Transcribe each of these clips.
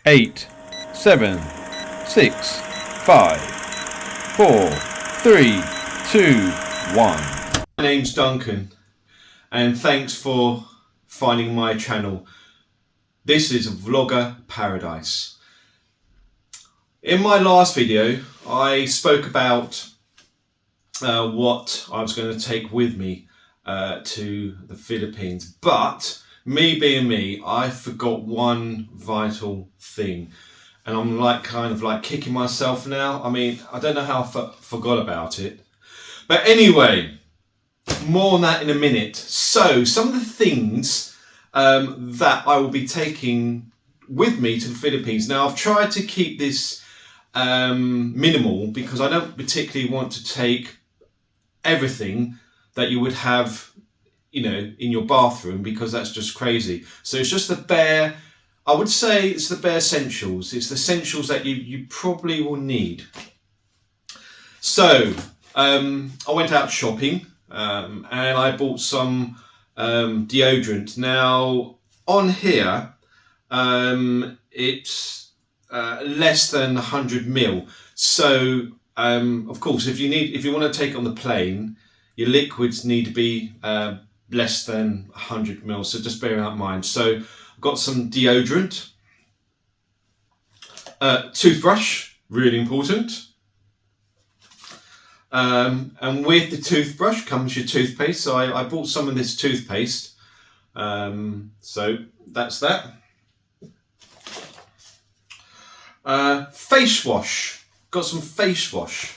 8, 7, 6, 5, 4, 3, 2, 1. My name's Duncan, and thanks for finding my channel. This is Vlogger Paradise. In my last video, I spoke about what I was going to take with me to the Philippines, but me being me, I forgot one vital thing, and I'm kind of kicking myself now. I mean, I don't know how I forgot about it, but anyway, more on that in a minute. So some of the things that I will be taking with me to the Philippines. Now, I've tried to keep this minimal because I don't particularly want to take everything that you would have, you know, in your bathroom, because that's just crazy. So it's just the bare, I would say it's the bare essentials. It's the essentials that you probably will need. So I went out shopping and I bought some deodorant. Now on here it's less than 100 ml. So of course, if you want to take it on the plane, your liquids need to be less than 100 ml. So just bear that in mind. So I've got some deodorant, toothbrush, really important. And with the toothbrush comes your toothpaste. So I bought some of this toothpaste. So that's that. Face wash. Got some face wash.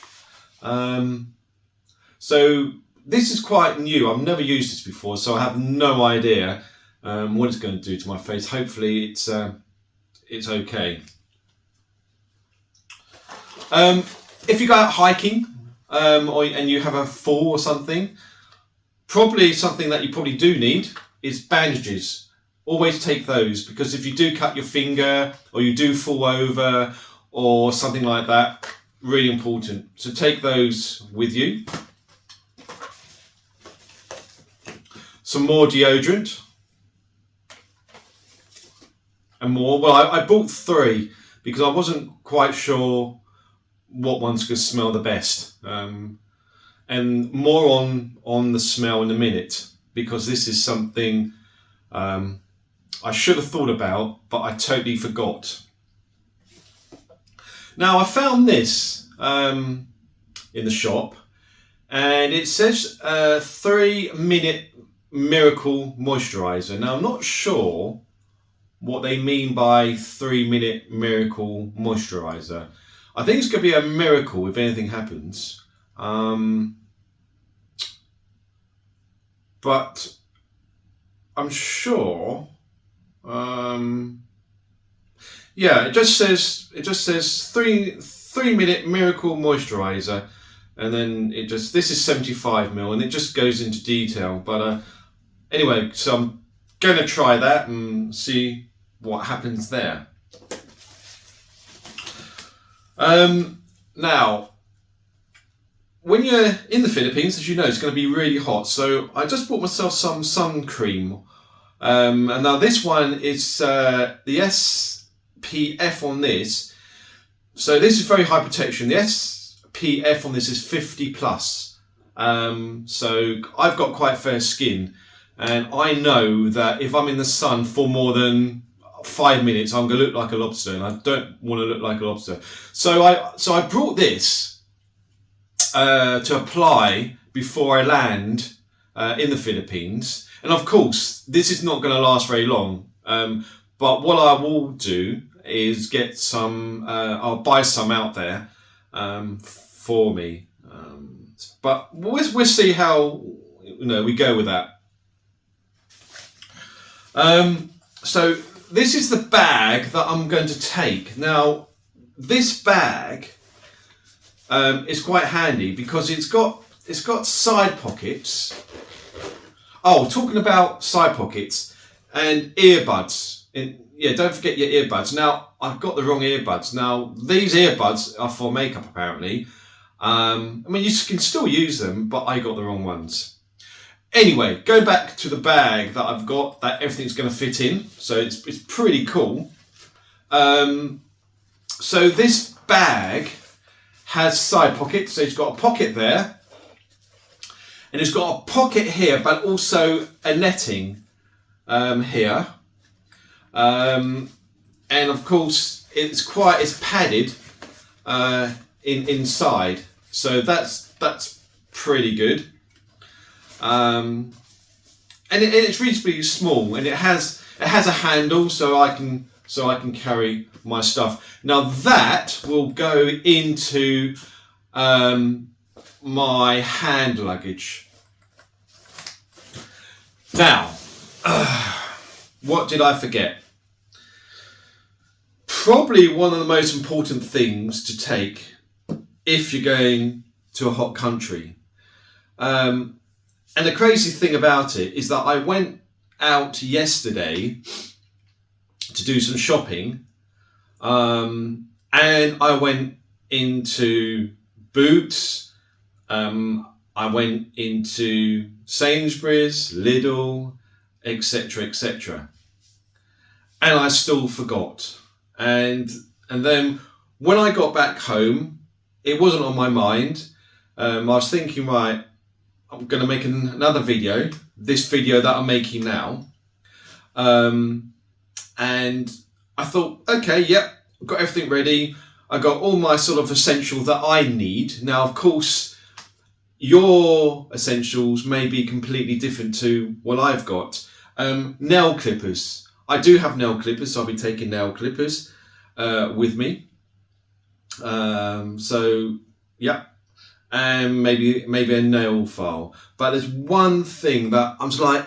So this is quite new. I've never used this before, so I have no idea what it's going to do to my face. Hopefully it's okay. If you go out hiking and you have a fall or something, probably something that you probably do need is bandages. Always take those, because if you do cut your finger or you do fall over or something like that, really important. So take those with you. Some more deodorant and more. Well, I bought 3 because I wasn't quite sure what one's going to smell the best, and more on the smell in a minute, because this is something I should have thought about, but I totally forgot. Now I found this in the shop, and it says 3-minute miracle moisturizer. Now I'm not sure what they mean by 3-minute miracle moisturizer. I think it's going to be a miracle if anything happens. But I'm sure. Yeah, it just says 3-minute miracle moisturizer, and then this is 75 ml, and it just goes into detail. But anyway, so I'm going to try that and see what happens there. Now, when you're in the Philippines, as you know, it's going to be really hot. So I just bought myself some sun cream. And now this one is the SPF on this. So this is very high protection. The SPF on this is 50 plus. So I've got quite fair skin, and I know that if I'm in the sun for more than 5 minutes, I'm going to look like a lobster, and I don't want to look like a lobster. So I brought this to apply before I land in the Philippines. And of course, this is not going to last very long. But what I will do is get some. I'll buy some out there for me. But we'll see how we go with that. So this is the bag that I'm going to take. Now, this bag is quite handy because it's got side pockets. Oh, talking about side pockets and earbuds. Yeah, don't forget your earbuds. Now, I've got the wrong earbuds. Now, these earbuds are for makeup, apparently. I mean, you can still use them, but I got the wrong ones. Anyway, go back to the bag that I've got, that everything's going to fit in. So it's pretty cool. So this bag has side pockets. So it's got a pocket there, and it's got a pocket here, but also a netting here. And of course, it's padded inside. So that's pretty good. And it's reasonably small, and it has a handle, so I can carry my stuff. Now that will go into my hand luggage. Now, what did I forget? Probably one of the most important things to take if you're going to a hot country. And the crazy thing about it is that I went out yesterday to do some shopping, and I went into Boots, I went into Sainsbury's, Lidl, etc., etc. And I still forgot. And then when I got back home, it wasn't on my mind. I was thinking, right, I'm going to make another video, this video that I'm making now. And I thought, okay, yep, I've got everything ready. I got all my sort of essentials that I need. Now, of course, your essentials may be completely different to what I've got. Nail clippers. I do have nail clippers, so I'll be taking nail clippers with me. So, yeah. And maybe a nail file. But there's one thing that I'm just like,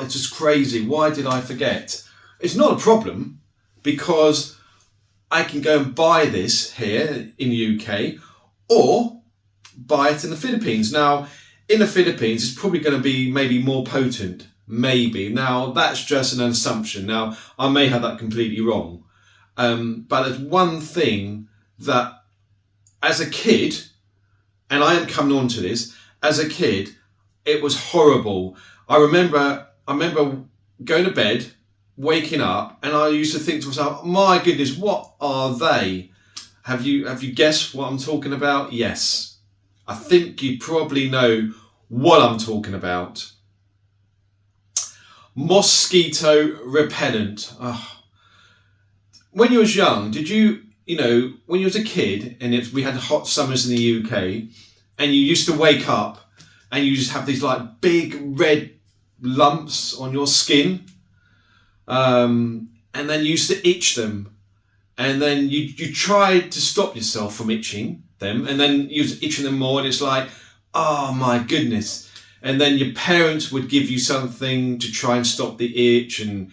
it's just crazy. Why did I forget? It's not a problem, because I can go and buy this here in the UK, or buy it in the Philippines. Now, in the Philippines, it's probably going to be maybe more potent. Maybe. Now, that's just an assumption. Now, I may have that completely wrong. But there's one thing that, as a kid, and I am coming on to this, as a kid, it was horrible. I remember going to bed, waking up, and I used to think to myself, my goodness, what are they? Have you guessed what I'm talking about? Yes. I think you probably know what I'm talking about. Mosquito repellent. Oh. When you was young, did you when you was a kid and we had hot summers in the UK, and you used to wake up and you just have these like big red lumps on your skin, and then you used to itch them, and then you tried to stop yourself from itching them, and then you was itching them more, and it's like, oh my goodness. And then your parents would give you something to try and stop the itch, and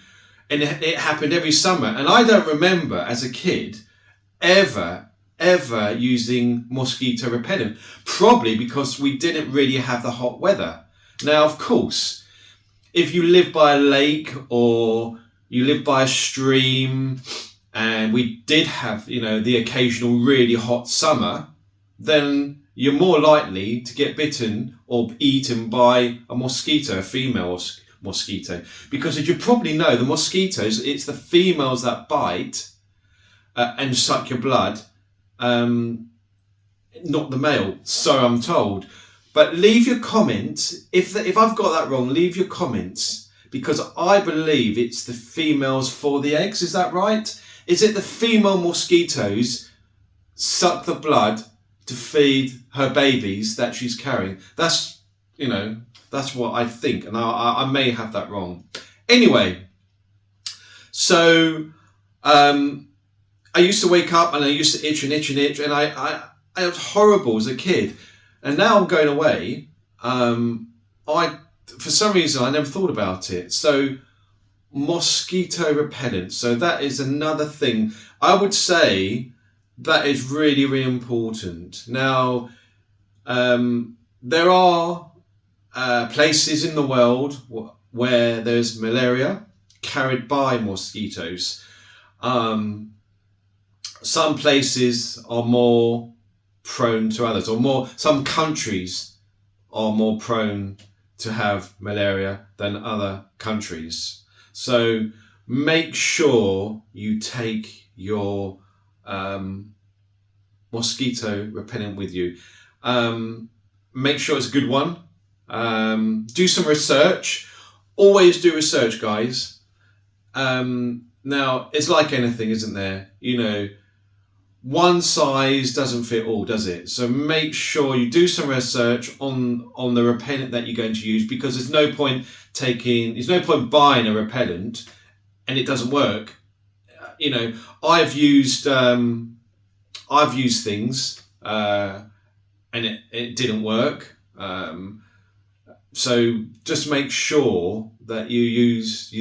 it happened every summer. And I don't remember as a kid ever using mosquito repellent, probably because we didn't really have the hot weather. Now, of course, if you live by a lake or you live by a stream, and we did have, the occasional really hot summer, then you're more likely to get bitten or eaten by a mosquito, a female mosquito. Because as you probably know, the mosquitoes, it's the females that bite and suck your blood, not the male, so I'm told. But leave your comments, if I've got that wrong, leave your comments, because I believe it's the females for the eggs. Is that right? Is it the female mosquitoes suck the blood to feed her babies that she's carrying? That's what I think, and I may have that wrong. Anyway, so I used to wake up and I used to itch and itch and itch, and I was horrible as a kid. And now I'm going away. For some reason, I never thought about it. So mosquito repellent. So that is another thing. I would say that is really, really important. Now, there are places in the world where there's malaria carried by mosquitoes. Some places are more prone to others, or some countries are more prone to have malaria than other countries. So make sure you take your mosquito repellent with you. Make sure it's a good one. Do some research. Always do research, guys. Now, it's like anything, isn't there? You know, one size doesn't fit all, does it? So make sure you do some research on the repellent that you're going to use, because there's no point buying a repellent and it doesn't work. You know, I've used things and it didn't work. So just make sure that you use,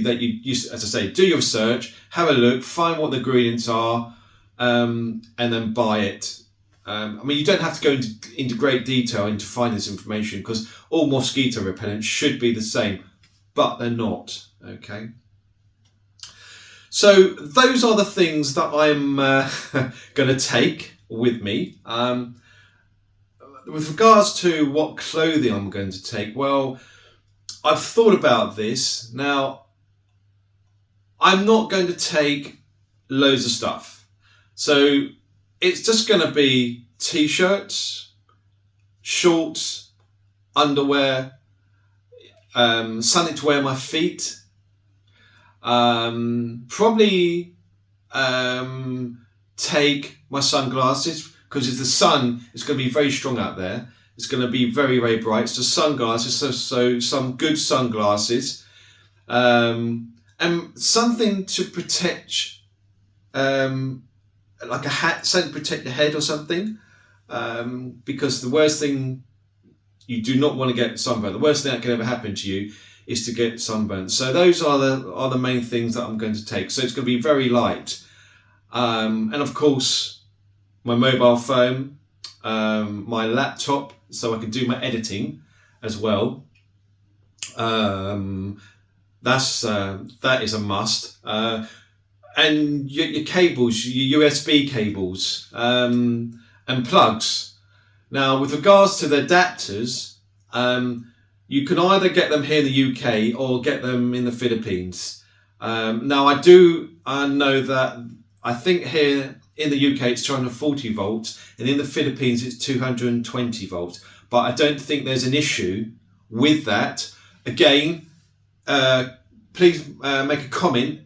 as I say, do your research, have a look, find what the ingredients are, and then buy it. I mean, you don't have to go into great detail into find this information, because all mosquito repellents should be the same, but they're not. Okay. So those are the things that I'm going to take with me. With regards to what clothing I'm going to take, well, I've thought about this. Now, I'm not going to take loads of stuff. So it's just going to be t-shirts, shorts, underwear, something to wear on my feet. Probably take my sunglasses, because the sun is going to be very strong out there. It's going to be very, very bright. So sunglasses, so some good sunglasses, and something to protect, like a hat, something to protect your head or something, because the worst thing, you do not want to get sunburned. The worst thing that can ever happen to you is to get sunburned. So those are the main things that I'm going to take. So it's going to be very light, and of course, my mobile phone, my laptop, so I can do my editing as well. That is a must. And your cables, your USB cables, and plugs. Now, with regards to the adapters, you can either get them here in the UK or get them in the Philippines. Now, I know that I think here in the UK it's 240 volts, and in the Philippines it's 220 volts. But I don't think there's an issue with that. Again, please make a comment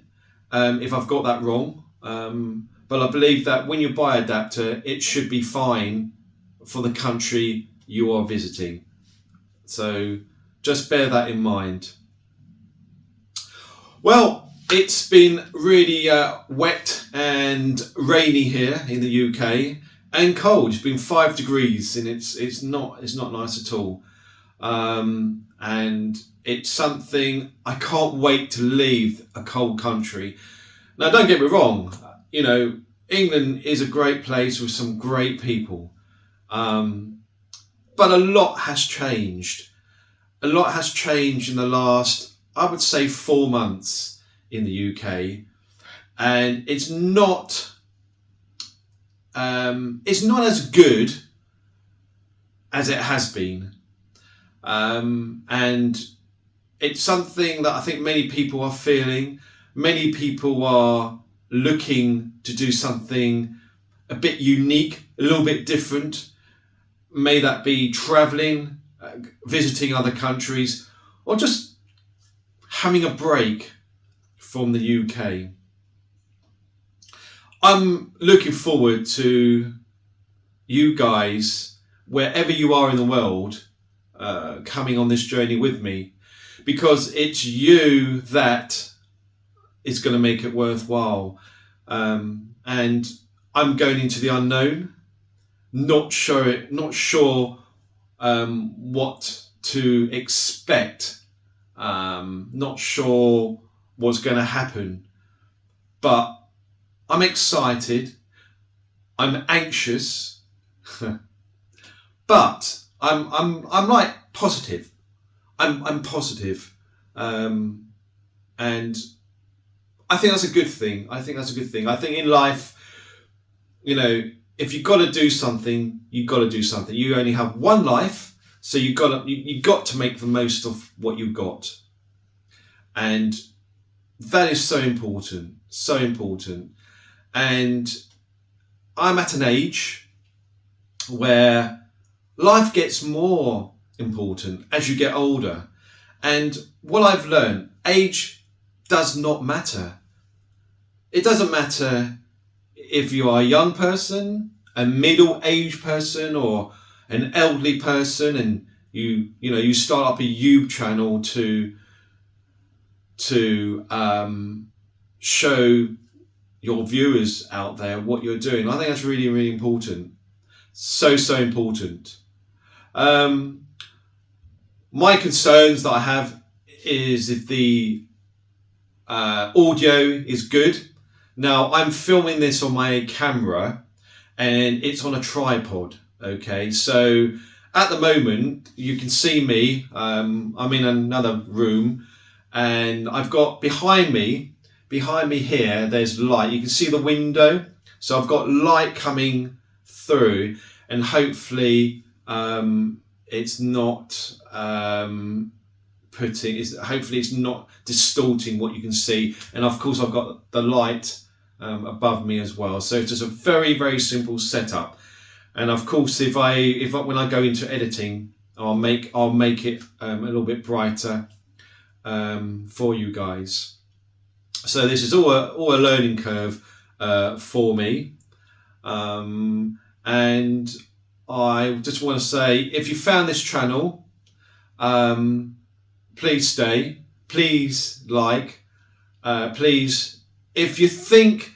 if I've got that wrong. But I believe that when you buy an adapter, it should be fine for the country you are visiting. So just bear that in mind. Well, it's been really wet and rainy here in the UK, and cold. It's been 5 degrees, and it's not nice at all. And it's something I can't wait to leave a cold country. Now, don't get me wrong. You know, England is a great place with some great people, but a lot has changed. A lot has changed in the last, I would say, 4 months. In the UK, and it's not as good as it has been, and it's something that I think many people are feeling. Many people are looking to do something a bit unique, a little bit different. May that be traveling, visiting other countries, or just having a break from the UK. I'm looking forward to you guys, wherever you are in the world, coming on this journey with me, because it's you that is going to make it worthwhile. And I'm going into the unknown, not sure what to expect, not sure what's going to happen, but I'm excited, I'm anxious, but I'm like positive. I'm positive, and I think that's a good thing. I think in life, you know, if you've got to do something, you've got to do something. You only have one life, so you got to make the most of what you've got. And That is so important, so important. And I'm at an age where life gets more important as you get older. And what I've learned, age does not matter. It doesn't matter if you are a young person, a middle-aged person, or an elderly person, and you start up a YouTube channel to show your viewers out there what you're doing. I think that's really, really important. So important. My concerns that I have is if the audio is good. Now, I'm filming this on my camera and it's on a tripod. Okay, so at the moment you can see me. I'm in another room, and I've got behind me here, there's light. You can see the window, so I've got light coming through, and hopefully it's not hopefully it's not distorting what you can see. And of course I've got the light above me as well. So it's just a very, very simple setup. And of course, if when I go into editing, I'll make it a little bit brighter for you guys. So this is all a learning curve for me. And I just want to say, if you found this channel, please stay, please like, please, if you think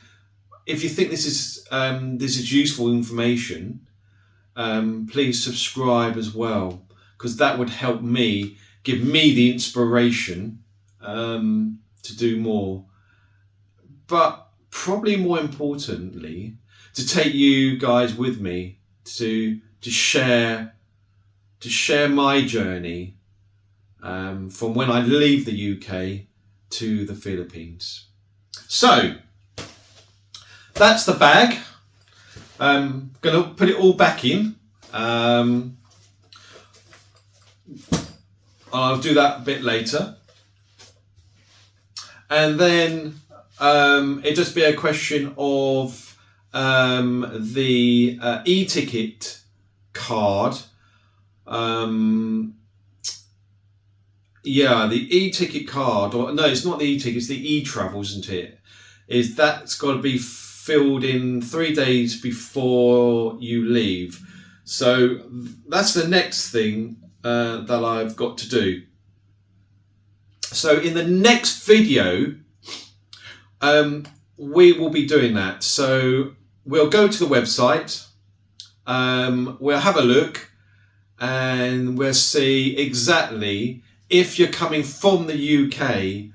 this is useful information, please subscribe as well, because that would help me, give me the inspiration to do more. But probably more importantly, to take you guys with me to share my journey from when I leave the UK to the Philippines. So that's the bag. I'm going to put it all back in. I'll do that a bit later. And then it'll just be a question of the e-ticket card. Yeah, the e-ticket card, or no, it's not the e-ticket, it's the e-travel, isn't it? That's got to be filled in 3 days before you leave. So that's the next thing that I've got to do. So in the next video, we will be doing that. So we'll go to the website, we'll have a look, and we'll see exactly if you're coming from the UK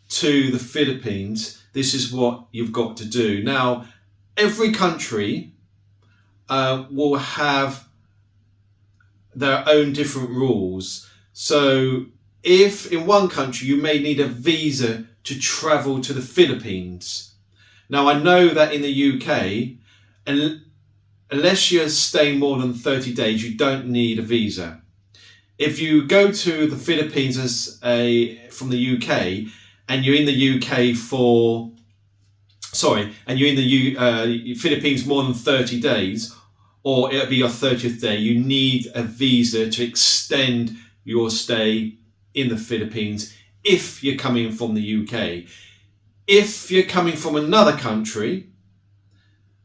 to the Philippines, this is what you've got to do. Now, every country will have their own different rules. So if in one country you may need a visa to travel to the Philippines. Now, I know that in the UK, unless you're staying more than 30 days, you don't need a visa. If you go to the Philippines from the UK, and you're in the UK and you're in the Philippines more than 30 days, or it'll be your 30th day, you need a visa to extend your stay in the Philippines if you're coming from the UK. If you're coming from another country,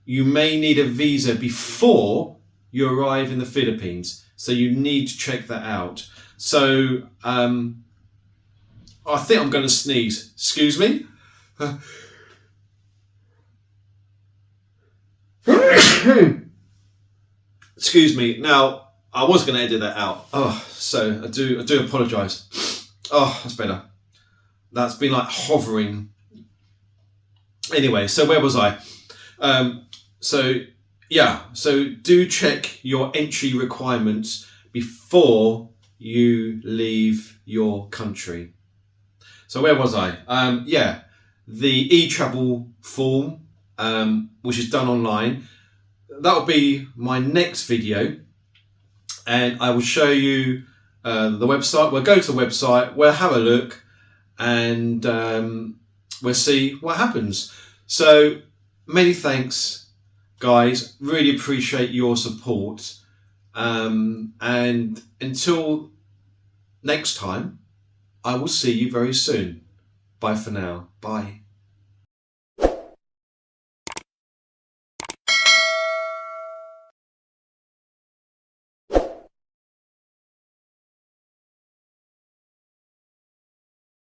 you may need a visa before you arrive in the Philippines. So you need to check that out. So I think I'm going to sneeze. Excuse me. Excuse me. Now, I was going to edit that out. So I do apologise. That's better. That's been like hovering. Anyway, so where was I? So do check your entry requirements before you leave your country. So where was I? The e-travel form, which is done online. That will be my next video, and I will show you the website. We'll go to the website, we'll have a look, and we'll see what happens. So many thanks, guys. Really appreciate your support. And until next time, I will see you very soon. Bye for now. Bye.